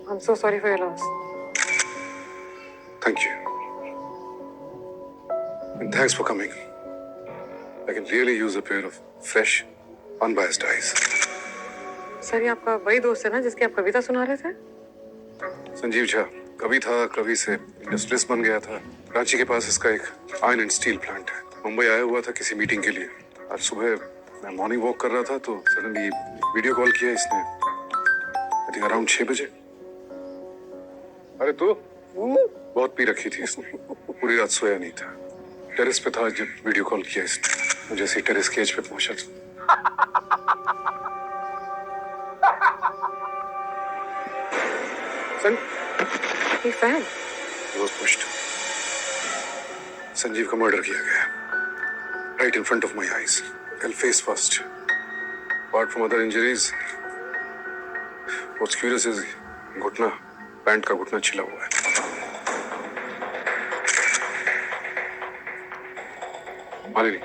I'm so sorry for your loss. Thank you. And thanks for coming. I can really use a pair of fresh, unbiased eyes. Sir, ये आपका वही दोस्त है ना जिसकी आप कविता सुना रहे थे? संजीव झा कवि था, कवि से इंडस्ट्रियलिस्ट बन गया था। रांची के पास इसका एक आयरन एंड स्टील प्लांट है। मुंबई आया हुआ था किसी मीटिंग के लिए। आज सुबह मैं मॉर्निंग वॉक कर रहा था तो सडनली वीडियो कॉल किया इसने। आई थिंक अराउंड 6 बजे। अरे तू बहुत पी रखी थी इसने, पूरी रात सोया नहीं था। टेरेस पे था जब वीडियो कॉल किया इसने। जैसे ही टेरेस के एज पे पहुंचा था He fell. He was pushed. Sanjeev का मर्डर किया गया, right in front of my eyes. Fell face first. Apart from other injuries, what's curious is घुटना, पैंट का घुटना छिला हुआ है। Malini,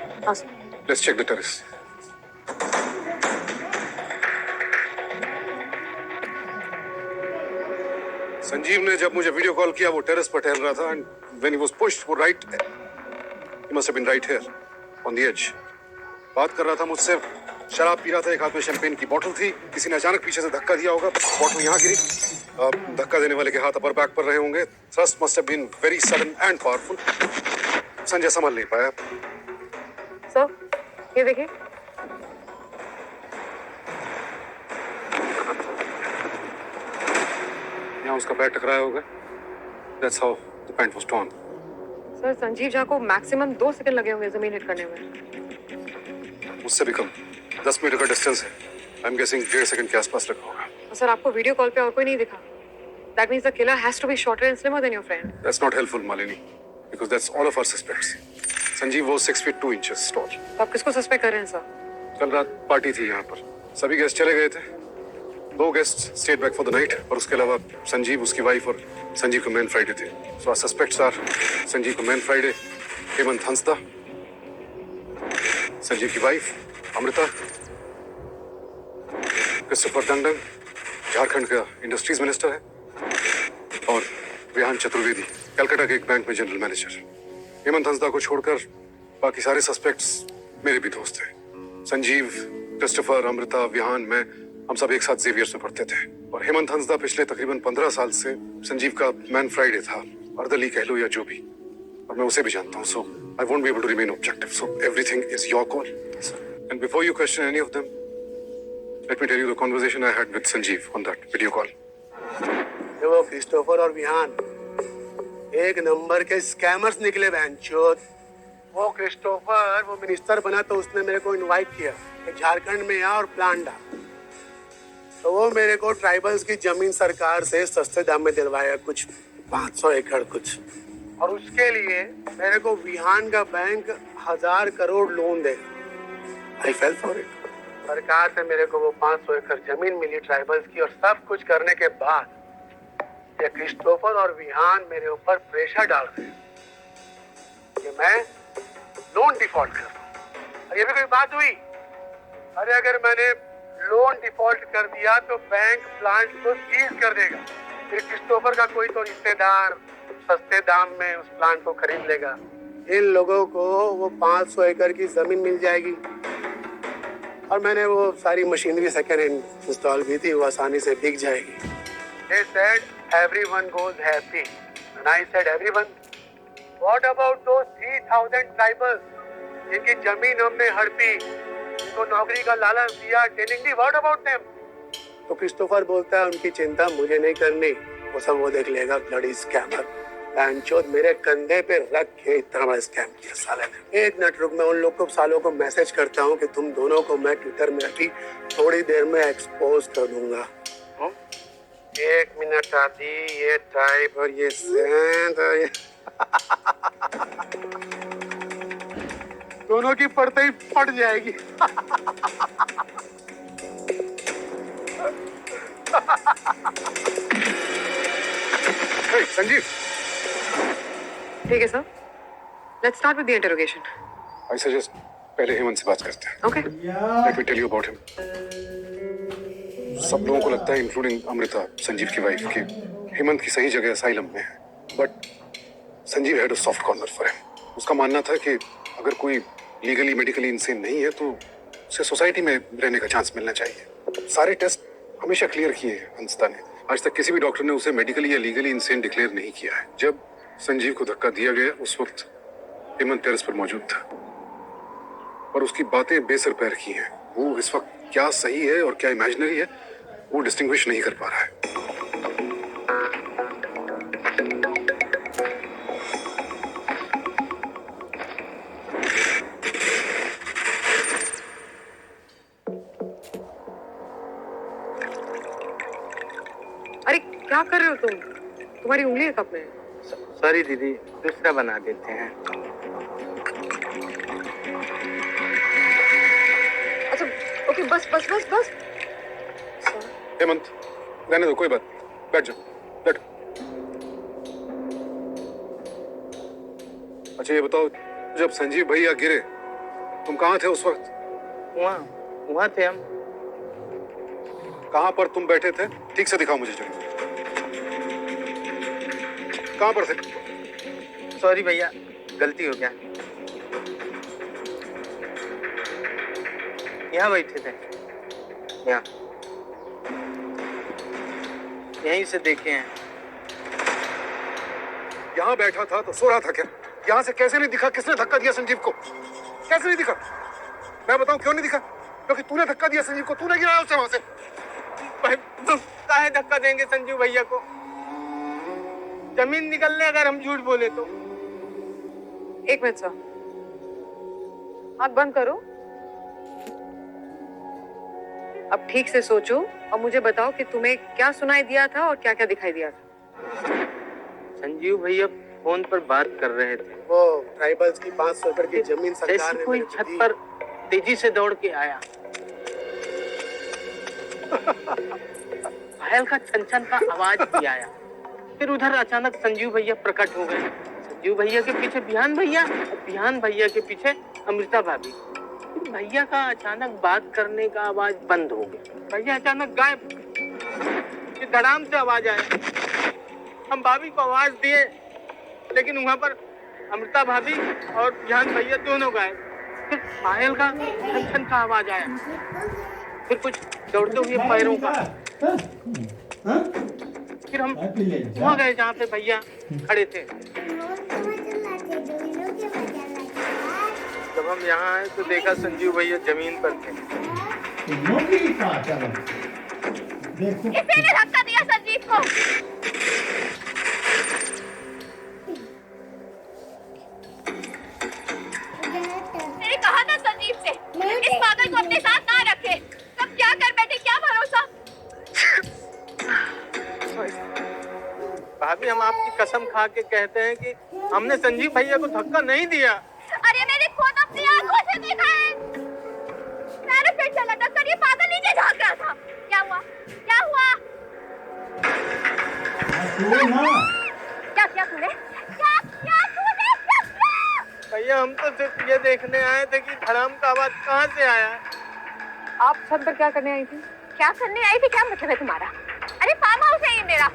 let's check the terrace. Sanjeev ने जब मुझे वीडियो कॉल किया वो टेरेस पर टहल रहा था and when he was pushed वो right he must have been right here on the edge. बात कर रहा था मुझसे, शराब पी रहा था, एक हाथ में शैंपेन की बोतल थी। किसी ने अचानक पीछे से धक्का दिया होगा, बोतल यहाँ गिरी। धक्का देने वाले के हाथ अपर बैक पर रहे होंगे। Thrust must have been very sudden and powerful. Sanjay संभल नहीं पाया। सर, ये देखिए। यहाँ उसका पैर टकराया होगा। That's how the pant was torn. Sir, Sanjeev Jha को मैक्सिमम 2 सेकंड लगे होंगे जमीन हिट करने में। मुझसे भी कम। 10 मीटर का डिस्टेंस है। आई एम गेसिंग 1.5 सेकंड के आसपास लगा होगा। सर, आपको वीडियो कॉल पे और कोई नहीं दिखा? That means the killer has to be shorter and slimmer than your friend. That's not helpful, Malini, because that's all of our suspects. Sanjeev was 6 feet 2 inches tall. तो आप किसको सस्पेक्ट कर रहे हैं सर? कल रात पार्टी थी यहाँ पर। सभी गेस्ट चले गए थे। 2 guest stayed back for the night और उसके अलावा संजीव, उसकी वाइफ और संजीव को मैन फ्राइडे थे। So our suspects are Sanjeev को मैन फ्राइडे, हेमंत हंसदा, संजीव की वाइफ अमृता, क्रिस्टोफर डंगडंग, झारखंड का इंडस्ट्रीज मिनिस्टर है, और विहान चतुर्वेदी, कलकत्ता के एक बैंक में जनरल मैनेजर। हेमंत हंसदा को छोड़कर बाकी सारे सस्पेक्ट्स मेरे भी दोस्त हैं। संजीव, क्रिस्टोफर, अमृता, विहान, मैं, हम सब एक साथ जेवियर्स में पढ़ते थे। और हेमंत हंसदा पिछले तकरीबन 15 साल से संजीव का मैन फ्राइडे था, अर्दली कह लो या जो भी, और मैं उसे भी जानता हूँ। So I won't be able to remain objective, so everything is your call. And before you question any of them, let me tell you the conversation I had with Sanjeev on that video call. वो Christopher और विहान एक number के scammers निकले बहनचोद। वो Christopher, वो minister बना तो उसने मेरे को इनवाइट किया कि झारखंड में आ और प्लान डाल। तो वो मेरे को ट्राइबल्स की जमीन सरकार से सस्ते दाम में दिलवाया, कुछ 500 एकड़ कुछ। और उसके लिए मेरे को विहान का bank 1000 crore loan they. I fail for it. सरकार से मेरे को वो 500 एकड़ जमीन मिली ट्राइबल्स की, और सब कुछ करने के बाद ये क्रिस्टोफर और विहान मेरे ऊपर प्रेशर डाल रहे हैं कि मैं लोन डिफॉल्ट कर। और ये भी कोई बात हुई? अरे अगर मैंने लोन डिफॉल्ट कर दिया तो बैंक प्लांट को सीज कर देगा। फिर क्रिस्टोफर का कोई तो रिश्तेदार सस्ते दाम में उस प्लांट को खरीद लेगा। इन लोगों को वो 500 एकड़ की जमीन मिल जाएगी। और मैंने वो सारी मशीनरी सेकेंड हैंड इंस्टॉल की थी, वो आसानी से बिक जाएगी। They said everyone goes happy, and I said everyone. What about those 3000 tribals जिनकी जमीन हमने हड़पी, उनको नौकरी का लालच दिया, training the? What about them? तो क्रिस्टोफर बोलता है उनकी चिंता मुझे नहीं करनी, वो सब वो देख लेगा। ब्लडी स्कैमर बैंचोद मेरे कंधे पे रख के इतना बड़ा स्कैम किया साले ने। एक मिनट रुक, मैं उन लोग को सालों को मैसेज करता हूँ कि तुम दोनों को मैं ट्विटर में अभी थोड़ी देर में एक्सपोज कर दूंगा। 1 मिनट आती, ये टाइप और ये सेंध और ये दोनों की पड़ते ही फट जाएगी। Hey, संजीव। ठीक है sir, let's start with the interrogation. I suggest पहले हेमंत से बात करते हैं। Okay let me tell you about him. सब लोगों को लगता है, इंक्लूडिंग अमृता, संजीव की वाइफ, कि हेमंत की सही जगह असाइलम में है, but Sanjeev had a soft corner for him. उसका मानना था कि अगर कोई लीगली मेडिकली इंसेन नहीं है तो उसे सोसाइटी में रहने का चांस मिलना चाहिए। सारे टेस्ट हमेशा क्लियर किए हैं हंसता ने। आज तक किसी भी डॉक्टर ने उसे मेडिकली या लीगली इंसेन डिक्लेयर नहीं किया है। जब संजीव को धक्का दिया गया उस वक्त हेमंत टेरेस पर मौजूद था, और उसकी बातें बेसर पैर की हैं। वो इस वक्त क्या सही है और क्या इमेजिनरी है वो डिस्टिंग्विश नहीं कर पा रहा है। अरे क्या कर रहे हो तुम? तुम्हारी उंगली कब में? सॉरी दीदी, दूसरा बना देते हैं। अच्छा ओके, बस बस बस बस। हेमंत, रहने दो, कोई बात नहीं, बैठ जाओ, बैठो। अच्छा ये बताओ, जब संजीव भैया गिरे तुम कहाँ थे उस वक्त? वहाँ थे हम। कहाँ पर तुम बैठे थे? ठीक से दिखाओ मुझे जरा। कहाँ पर थे? सॉरी भैया, गलती हो गया। यहाँ बैठे थे, यहाँ यहीं से देखे हैं। यहाँ बैठा था तो सो रहा था क्या? यहाँ से कैसे नहीं दिखा? किसने धक्का दिया संजीव को? कैसे नहीं दिखा? मैं बताऊं क्यों नहीं दिखा? क्योंकि तूने धक्का दिया संजीव को, तूने गिराया उसे वहां से। भाई तुम काहे धक्का देंगे संजीव भैया को? जमीन निकलने अगर हम झूठ बोले तो। एक मिनट सर, आँख बंद करो। अब ठीक से सोचो और मुझे बताओ कि तुम्हें क्या सुनाई दिया था और क्या क्या दिखाई दिया था। संजीव भैया फोन पर बात कर रहे थे। वो ट्राइबल्स की 500 एकड़ की जमीन सरकार ने कोई छत पर तेजी से दौड़ के आया। पायल का छन-छन का आवाज भी आया। फिर उधर अचानक संजीव भैया प्रकट हो गए। संजीव भैया के पीछे बिहान भैया, बिहान भैया के पीछे अमृता भाभी। भैया का अचानक बात करने का आवाज बंद हो गया। भैया अचानक गायब। फिर धड़ाम से आवाज आया। हम भाभी को आवाज दिए, लेकिन वहां पर अमृता भाभी और बिहान भैया दोनों गायब। फिर पायल का छन-छन का आवाज आया। फिर कुछ दौड़ते हुए पैरों का। फिर हम वहाँ गए जहाँ पे भैया खड़े थे। जब हम यहाँ आए तो देखा संजीव भैया जमीन पर थे। किसी ने धक्का दिया संजीव को। मैंने कहा था संजीव से इस पागल को अपने साथ ना रखे। तब क्या कर बैठे, क्या भरोसा। भाभी हम आपकी कसम खा के कहते हैं कि हमने संजीव भैया को धक्का नहीं दिया। अरे मैंने खुद अपनी आंखों से देखा है। मैंने फिर चला टक्कर, ये पागल नीचे झांक रहा था। क्या हुआ, क्या हुआ? क्या क्या तूने, क्या क्या तूने क्या किया? भैया हम तो सिर्फ ये देखने आए थे कि धड़ाम का आवाज कहाँ से आया। आप छत पर क्या करने आई थी? क्या करने आई थी, क्या मतलब है तुम्हारा? अरे फार्म हाउस है ये मेरा।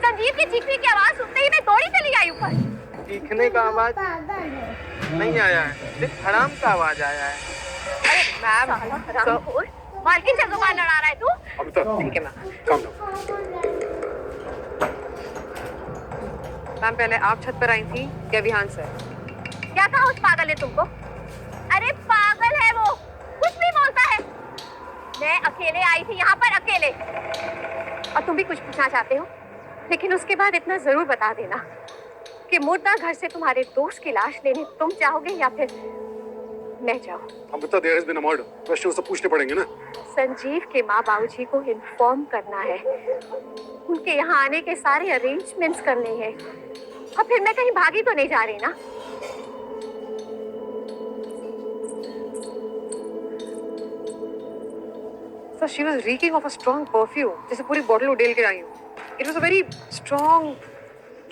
संजीव की चीखने की आवाज सुनते ही मैं दौड़ी चली आई ऊपर। चीखने का आवाज नहीं आया है, सिर्फ धड़ाम का आवाज आया है। अरे मैम, मालकिन से जुबान लड़ा रहा है तू? अमृता, ठीक है मैम। काम लो। मैम पहले आप छत पर आई थी क्या विहान सर? क्या कहा उस पागल ने तुमको? अरे पागल है वो, कुछ भी बोलता है। मैं अकेले आई थी यहाँ पर, अकेले। और तुम भी कुछ पूछना चाहते हो, लेकिन उसके बाद इतना जरूर बता देना कि मुर्दा घर से तुम्हारे दोस्त की लाश लेने तुम चाहोगे या फिर मैं जाऊँ। Amrita, there has been a murder. Question तो पूछने पड़ेंगे ना। संजीव के माँ बाबूजी को इन्फॉर्म करना है, उनके यहाँ आने के सारे अरेंजमेंट्स करने हैं। और फिर मैं कहीं भागी तो नहीं जा रही ना? So she was reeking of a strong perfume. जैसे पूरी बॉटल उड़ेल के आई हूँ। It was a very strong,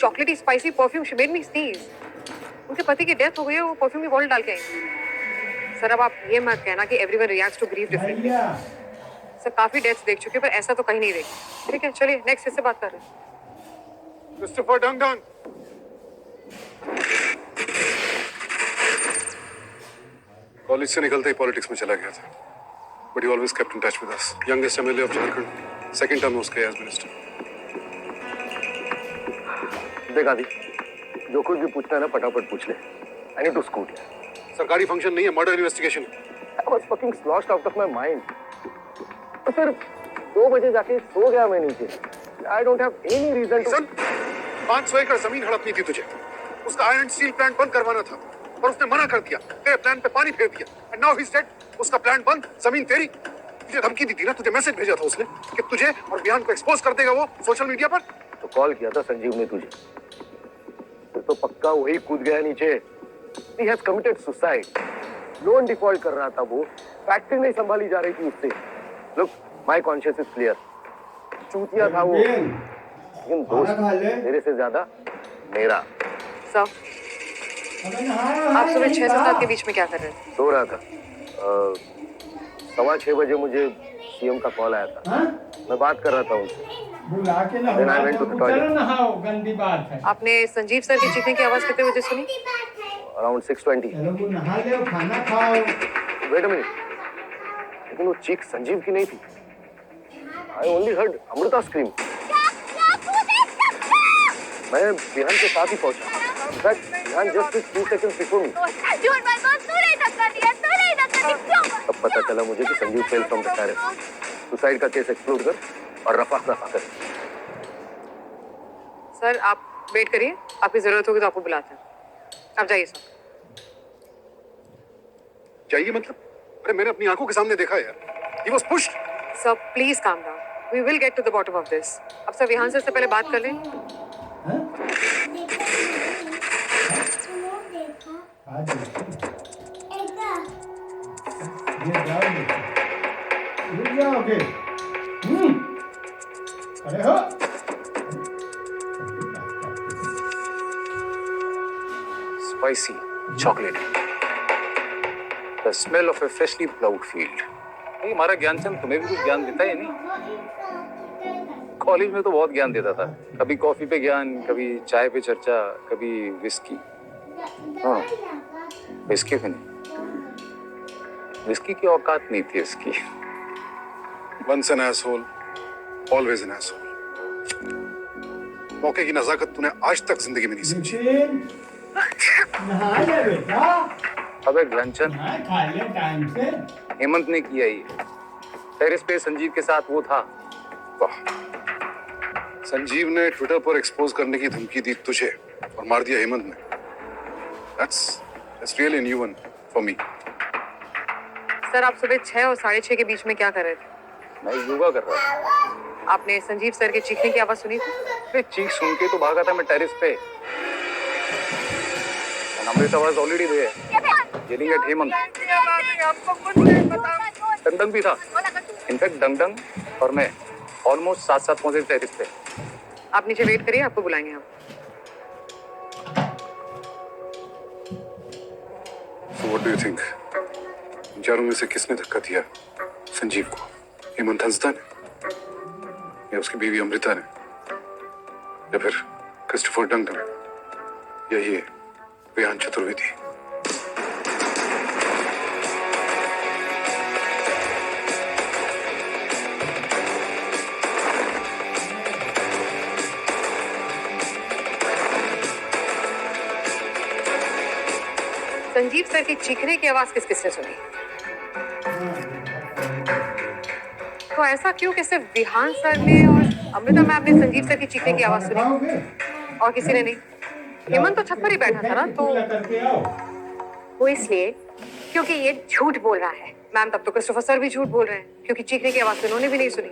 chocolatey, spicy perfume. She made me sneeze. उनके पति की डेथ हो गई है, वो परफ्यूम की बॉटल डाल के आई। सर अब आप ये मत कहना कि everyone reacts to grief differently. Sir काफी डेथ्स देख चुके पर ऐसा तो कहीं नहीं देखा। ठीक है चलिए नेक्स्ट इससे बात कर रहे हैं। क्रिस्टोफर डंगडन, कॉलेज से निकलते ही पॉलिटिक्स में चला गया था, but he always kept in touch with us. Youngest MLA of Jharkhand, second term में उसका एज मिनिस्टर। देख आदि, जो कुछ भी पूछना है ना फटाफट पूछ ले। I need to scoot. सरकारी फंक्शन नहीं है, murder investigation. I was fucking lost out of my mind. तो फिर 2 बजे जाके सो गया मैं नीचे। I don't have any reason to. 500 एकड़ जमीन हड़पनी थी तुझे, उसका आयरन स्टील प्लांट बंद करवाना था और उसने मना कर दिया, तेरे प्लान पे पानी फेर दिया। And now he is dead. उसका प्लान बंद, जमीन तेरी। तुझे धमकी दी थी ना, तुझे मैसेज भेजा था उसने कि तुझे और बिहान को एक्सपोज कर देगा वो सोशल मीडिया पर। तो कॉल किया था संजीव ने तुझे, तो पक्का वही कूद गया नीचे। He has committed suicide. Loan default कर रहा था वो, फैक्ट्री नहीं संभाली जा रही थी उससे। Look, my conscience is clear. चूतिया था वो, लेकिन दोस्त मेरे से ज्यादा मेरा। सर आप सुबह 6 से 7 के बीच में क्या कर रहे थे? सो रहा था। 6:15 बजे मुझे सीएम का कॉल आया था। मैं बात कर रहा था उनसे। बुला के ना Then I went to the toilet. चलो नहाओ, गंदी बात है। आपने संजीव सर की चीखने की आवाज कितने बजे सुनी? Around 6:20. चलो वो नहा ले, खाना खाओ। Wait a minute. लेकिन वो चीख संजीव की नहीं थी। I only heard Amrita scream. मैं बिहान के साथ ही पहुंचा। In fact, Bihan just 2 seconds before me. झूठ मत बोल, तूने धक्का दिया, तूने धक्का दिया। तब पता चला मुझे कि Sanjeev fell from the terrace. Suicide का केस एक्सप्लोर कर और रफा दफा कर। सर आप वेट करिए, आपकी जरूरत होगी तो आपको बुलाते हैं। आप जाइए सर। चाहिए मतलब? अरे मैंने अपनी आंखों के सामने देखा यार, he was pushed. Sir please calm down, we will get to the bottom of this. अब सर विहान सर से पहले बात कर लें। आज ये जाओगे, रुक जाओगे। अरे हो। Spicy, chocolatey. The smell of a freshly plowed field. ये हमारा ज्ञानचंद तुम्हें भी कुछ ज्ञान देता है नहीं? कॉलेज में तो बहुत ज्ञान देता था। कभी कॉफी पे ज्ञान, कभी चाय पे चर्चा, कभी विस्की। हाँ, विस्की भी नहीं। विस्की की औकात नहीं थी इसकी। Once an asshole, always an asshole. मौके की नजाकत तूने आज तक जिंदगी में नहीं समझी। नितिन, नहा ले बेटा। अबे ज्ञानचंद, नहा खा ले टाइम से। हेमंत ने किया ये। टेरेस पे संजीव के साथ वो था। वाह, संजीव ने ट्विटर पर एक्सपोज करने की धमकी दी तुझे और मार दिया हेमंत ने। That's really a new one for me. Sir आप सुबह 6 और 6:30 के बीच में क्या कर रहे थे? मैं योगा कर रहा था। आपने संजीव सर के चीखने की आवाज सुनी थी? अबे चीख सुन के तो भागा था मैं टेरेस पे। Amrita was already there, yelling at Hemant. Dandan भी था। इनफैक्ट डंडन और मैं ऑलमोस्ट साथ-साथ पहुंचे टेरेस पे। आप नीचे वेट करिए, आपको बुलाएंगे हम। So what do you think? इन चारों में से किसने धक्का दिया संजीव को? हेमंत हंसदा ने, या उसकी बीवी अमृता ने, या फिर क्रिस्टोफर डंगडन, या ये विहान चतुर्वेदी? संजीव सर की चीखने की आवाज किस किसने सुनी? तो ऐसा क्यों कि सिर्फ विहान सर ने और अमृता मैम ने संजीव सर की चीखने की आवाज सुनी और किसी ने नहीं? हेमंत तो छत पर ही बैठा था ना, तो करके आओ। वो इसलिए क्योंकि ये झूठ बोल रहा है। मैम तब तो क्रिस्टोफर सर भी झूठ बोल रहे हैं क्योंकि चीखने की आवाज उन्होंने भी नहीं सुनी।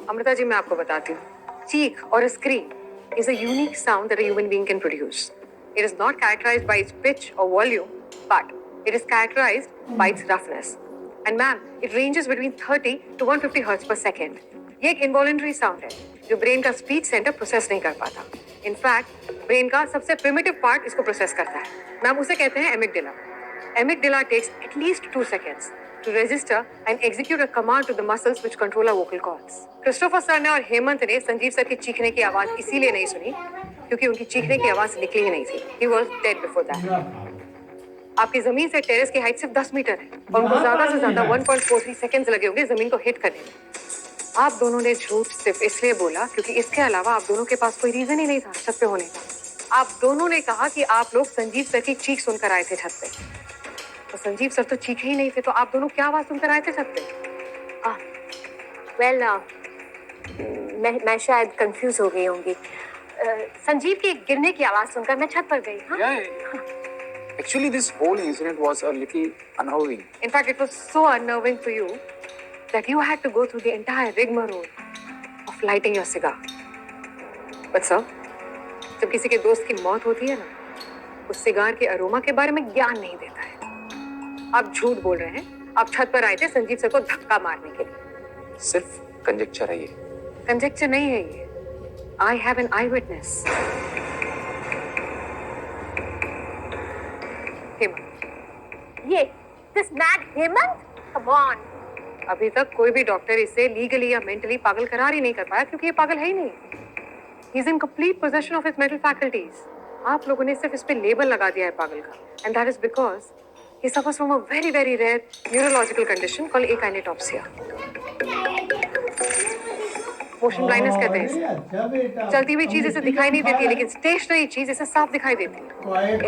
अमृता जी मैं आपको बताती हूँ, चीख और scream is a unique sound that a human being can produce. It is not characterized by its pitch or volume, but it is characterized by its roughness. And ma'am, it ranges between 30 to 150 hertz per second. ये एक involuntary sound है जो brain का speech centre process नहीं कर पाता। In fact brain का सबसे प्रिमिटिव पार्ट इसको प्रोसेस करता है। मैम उसे कहते हैं amygdala. Amygdala takes at least 2 seconds to register and execute a command to the muscles which control our vocal cords. Christopher sir ने और हेमंत ने संजीव सर की चीखने की आवाज इसीलिए नहीं सुनी क्योंकि उनकी चीखने की आवाज निकली ही नहीं थी. He was dead before that. आपकी जमीन से टेरेस की हाइट सिर्फ 10 मीटर है और उनको ज्यादा से ज्यादा 1.43 सेकंड्स लगे होंगे जमीन को हिट करने में. आप दोनों ने झूठ सिर्फ इसलिए बोला क्योंकि इसके अलावा आप दोनों के पास कोई रीजन ही नहीं था छत पे होने का. आप दोनों ने कहा कि आप लोग संजीव सर की चीख सुनकर आए थे छत पे. तो संजीव सर तो चीखे ही नहीं थे, तो आप दोनों क्या आवाज सुनकर आए थे छत पे? वेल मैं शायद कंफ्यूज हो गई होंगी. संजीव के गिरने की आवाज सुनकर मैं छत पर गई. हाँ? Yeah. Actually, this whole incident was a little unnerving. In fact, it was so unnerving for you that you had to go through the entire rigmarole of lighting your cigar. But sir, जब किसी के दोस्त की मौत होती है ना, उस सिगार के अरोमा के बारे में ज्ञान नहीं देता है. आप झूठ बोल रहे हैं. आप छत पर आए थे संजीव सर को धक्का मारने के लिए. सिर्फ कंजेक्चर है ये. कंजेक्चर नहीं है ये. I have an eyewitness. Hemant. ये this mad Hemant, come on. अभी तक कोई भी डॉक्टर इसे लीगली या मेंटली पागल करार ही नहीं कर पाया क्योंकि ये पागल है ही नहीं. He is in complete possession of his mental faculties. आप लोगों ने सिर्फ इस पे लेबल लगा दिया है पागल का. And that is because he suffers from a very very rare neurological condition called akinetopsia. Motion blindness कहते हैं इसे. अच्छा बेटा. चलती हुई चीज इसे दिखाई नहीं देती है लेकिन स्टेशनरी चीज इसे साफ दिखाई देती है.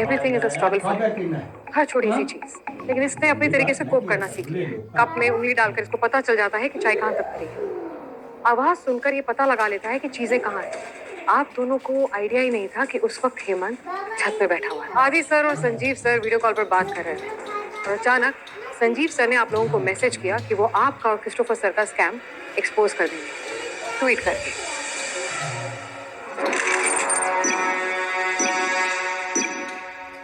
Everything is a struggle for him. हर छोटी सी चीज. लेकिन इसने अपनी तरीके से कोप करना सीख लिया. कप में उंगली डालकर इसको पता चल जाता है कि चाय कहाँ तक भरी है. आवाज सुनकर ये पता लगा लेता है कि चीजें कहाँ हैं. आप दोनों को आइडिया ही नहीं था कि उस वक्त हेमंत छत पे बैठा हुआ है. आदि सर और संजीव सर वीडियो कॉल पर बात कर रहे थे और अचानक संजीव सर ने आप लोगों को मैसेज किया कि वो आपका और क्रिस्टोफर सर का स्कैम एक्सपोज कर देंगे ट्वीट करके.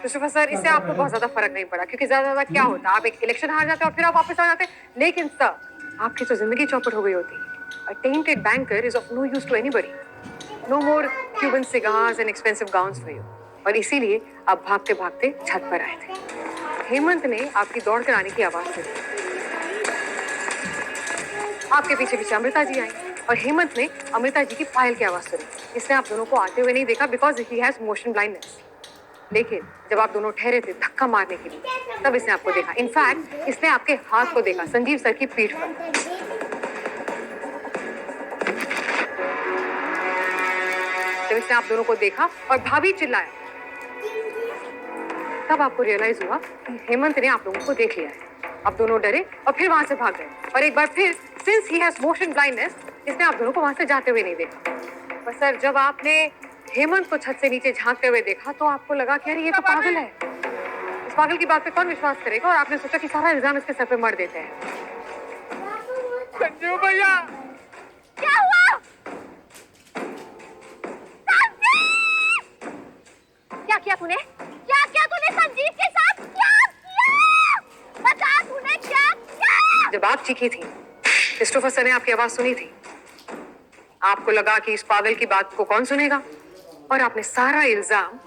क्रिस्टोफर सर, इससे आपको बहुत ज्यादा फर्क नहीं पड़ा क्योंकि ज्यादा ज्यादा क्या होता, आप एक इलेक्शन हार जाते और फिर आप वापस आ जाते. लेकिन सर, आपकी तो जिंदगी चौपट हो गई होती. A tainted banker is of no use to anybody. No more Cuban cigars and expensive gowns for you. और इसीलिए आप भागते भागते छत पर आए थे. हेमंत ने आपकी दौड़ कर आने की आवाज सुनी. आपके पीछे पीछे अमृता जी आई और हेमंत ने अमृता जी की पायल की आवाज सुनी. इसने आप दोनों को आते हुए नहीं देखा because he has motion blindness. लेकिन जब आप दोनों ठहरे थे धक्का मारने के लिए तब इसने आपको देखा. इनफैक्ट इसने आपके हाथ को देखा संजीव सर की पीठ पर. जब इसने आप दोनों को देखा और भाभी चिल्लाया तब आपको रियलाइज हुआ कि हेमंत ने आप लोगों को देख लिया है. आप दोनों डरे और फिर वहां से भाग गए. और एक बार फिर since he has motion blindness इसने आप दोनों को वहां से जाते हुए नहीं देखा. पर सर, जब आपने हेमंत को छत से नीचे झांकते हुए देखा तो आपको लगा कि अरे ये तो पागल है. इस पागल की बात पे कौन विश्वास करेगा. और आपने सोचा कि सारा इल्जाम इसके सर पे मर देते हैं. संजीव भैया, क्या हुआ? क्या किया तूने? क्या किया तूने संजीव के साथ? क्या किया? बता, तूने क्या किया? जब आप चीखी थी क्रिस्टोफर सर ने आपकी आवाज सुनी थी. आपको लगा कि इस पागल की बात को कौन सुनेगा और आपने सारा इल्जाम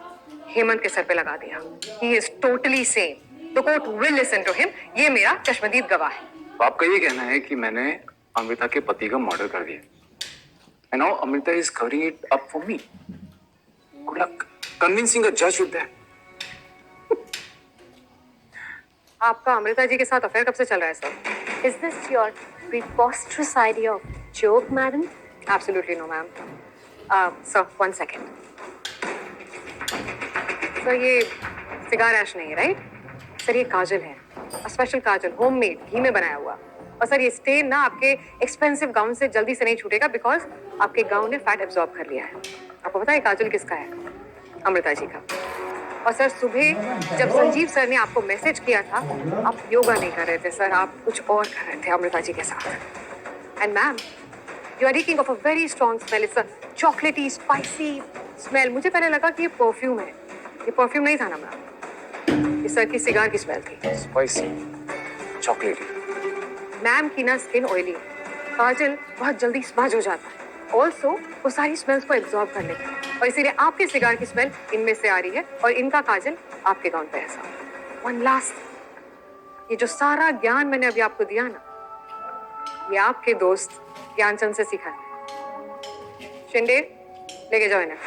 हेमंत के सर पे लगा दिया. He is totally sane. The court will listen to him. ये मेरा चश्मदीद गवाह है. आपका ये कहना है कि मैंने अमृता के पति का मर्डर कर दिया. And now Amrita is covering it up for me. Good luck convincing a judge with that. आपका अमृता जी के साथ अफेयर कब से चल रहा है sir? Is this your preposterous idea of joke, madam? Absolutely no, ma'am. Sir, 1 second. Sir, ये cigar ऐश नहीं है, राइट? सर, ये काजल है. स्पेशल काजल, होममेड, घी में बनाया हुआ. और सर, ये स्टेन ना आपके एक्सपेंसिव गाउन से जल्दी से नहीं छूटेगा बिकॉज आपके गाउन ने फैट एब्जॉर्ब कर लिया है. आपको पता है काजल किसका है? अमृता जी का. और सर, सुबह जब संजीव सर ने आपको मैसेज किया था आप योगा नहीं कर रहे थे सर, आप कुछ और कर रहे थे अमृता जी के साथ. And ma'am, you are reeking of a very strong smell. It's a chocolatey spicy smell. मुझे पहले लगा कि ये परफ्यूम है. ये परफ्यूम नहीं था ना मैम, ये सर की सिगार की स्मेल थी. Spicy, chocolatey. मैम की ना स्किन ऑयली है. काजल बहुत जल्दी स्मज हो जाता है. ऑल्सो वो सारी स्मेल्स को एब्जॉर्ब कर लेता है और इसीलिए आपके सिगार की स्मेल इनमें से आ रही है और इनका काजल आपके गाउन पे ऐसा. वन लास्ट ये जो सारा ज्ञान मैंने अभी आपको दिया ना, ये आपके दोस्त ज्ञानचंद से सीखा है। शिंदे, लेके जाओ इन्हें।